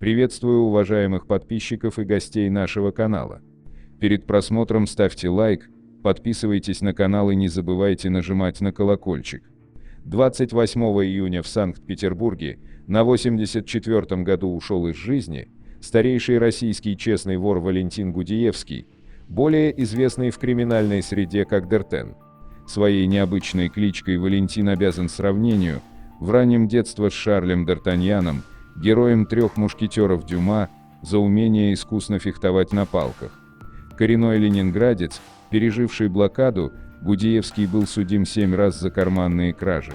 Приветствую уважаемых подписчиков и гостей нашего канала. Перед просмотром ставьте лайк, подписывайтесь на канал и не забывайте нажимать на колокольчик. 28 июня в Санкт-Петербурге на 84-м году ушел из жизни старейший российский честный вор Валентин Гудиевский, более известный в криминальной среде как Д'Артен. Своей необычной кличкой Валентин обязан сравнению в раннем детстве с Шарлем Д'Артаньяном, героем трех мушкетеров Дюма, за умение искусно фехтовать на палках. Коренной ленинградец, переживший блокаду, Гудиевский был судим 7 раз за карманные кражи.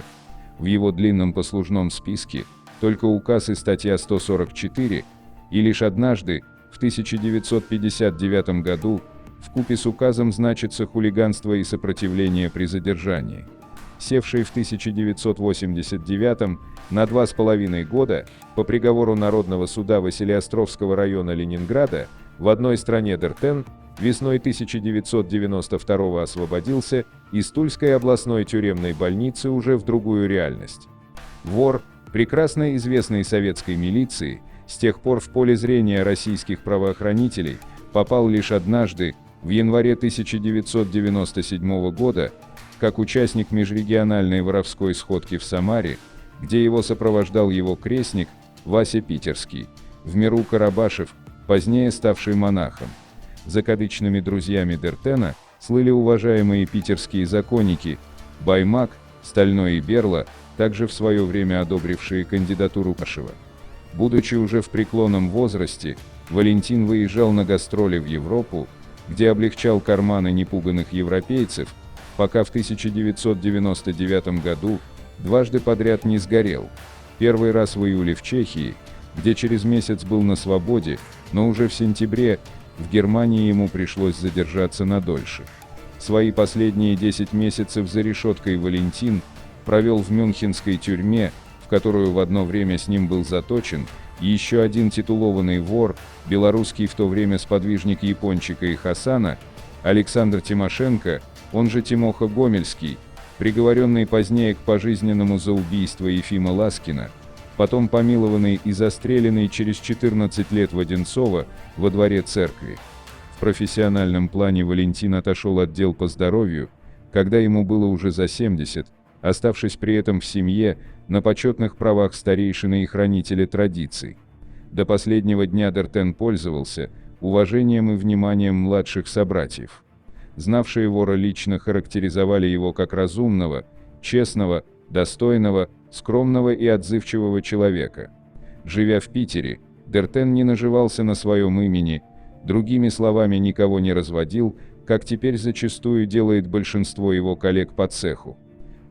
В его длинном послужном списке только указ и статья 144, и лишь однажды, в 1959 году, вкупе с указом значится хулиганство и сопротивление при задержании. Севший в 1989 на 2,5 года, по приговору Народного суда Василеостровского района Ленинграда, в одной стране Д'Артен весной 1992 освободился из Тульской областной тюремной больницы уже в другую реальность. Вор, прекрасно известный советской милиции, с тех пор в поле зрения российских правоохранителей, попал лишь однажды, в январе 1997 года, как участник межрегиональной воровской сходки в Самаре, где его сопровождал его крестник, Вася Питерский, в миру Карабашев, позднее ставший монахом. Закадычными друзьями Д'Артена слыли уважаемые питерские законники Баймак, Стальной и Берло, также в свое время одобрившие кандидатуру Пашева. Будучи уже в преклонном возрасте, Валентин выезжал на гастроли в Европу, где облегчал карманы непуганных европейцев, пока в 1999 году дважды подряд не сгорел. Первый раз в июле в Чехии, где через месяц был на свободе, но уже в сентябре в Германии ему пришлось задержаться надольше. Свои последние 10 месяцев за решеткой Валентин провел в мюнхенской тюрьме, в которую в одно время с ним был заточен еще один титулованный вор, белорусский в то время сподвижник Япончика и Хасана, Александр Тимошенко, он же Тимоха Гомельский, приговоренный позднее к пожизненному за убийство Ефима Ласкина, потом помилованный и застреленный через 14 лет в Одинцово во дворе церкви. В профессиональном плане Валентин отошел от дел по здоровью, когда ему было уже за 70, оставшись при этом в семье, на почетных правах старейшины и хранителя традиций. До последнего дня Д'Артен пользовался уважением и вниманием младших собратьев. Знавшие вора лично характеризовали его как разумного, честного, достойного, скромного и отзывчивого человека. Живя в Питере, Д'Артен не наживался на своем имени, другими словами, никого не разводил, как теперь зачастую делает большинство его коллег по цеху.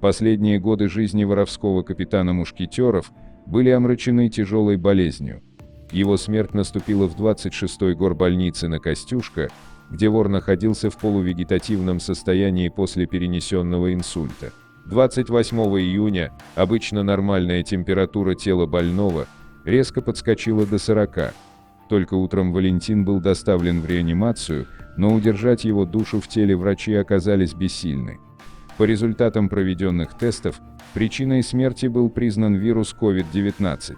Последние годы жизни воровского капитана мушкетеров были омрачены тяжелой болезнью. Его смерть наступила в 26-й горбольнице на Костюшко, где вор находился в полувегетативном состоянии после перенесенного инсульта. 28 июня обычно нормальная температура тела больного резко подскочила до 40. Только утром Валентин был доставлен в реанимацию, но удержать его душу в теле врачи оказались бессильны. По результатам проведенных тестов, причиной смерти был признан вирус COVID-19.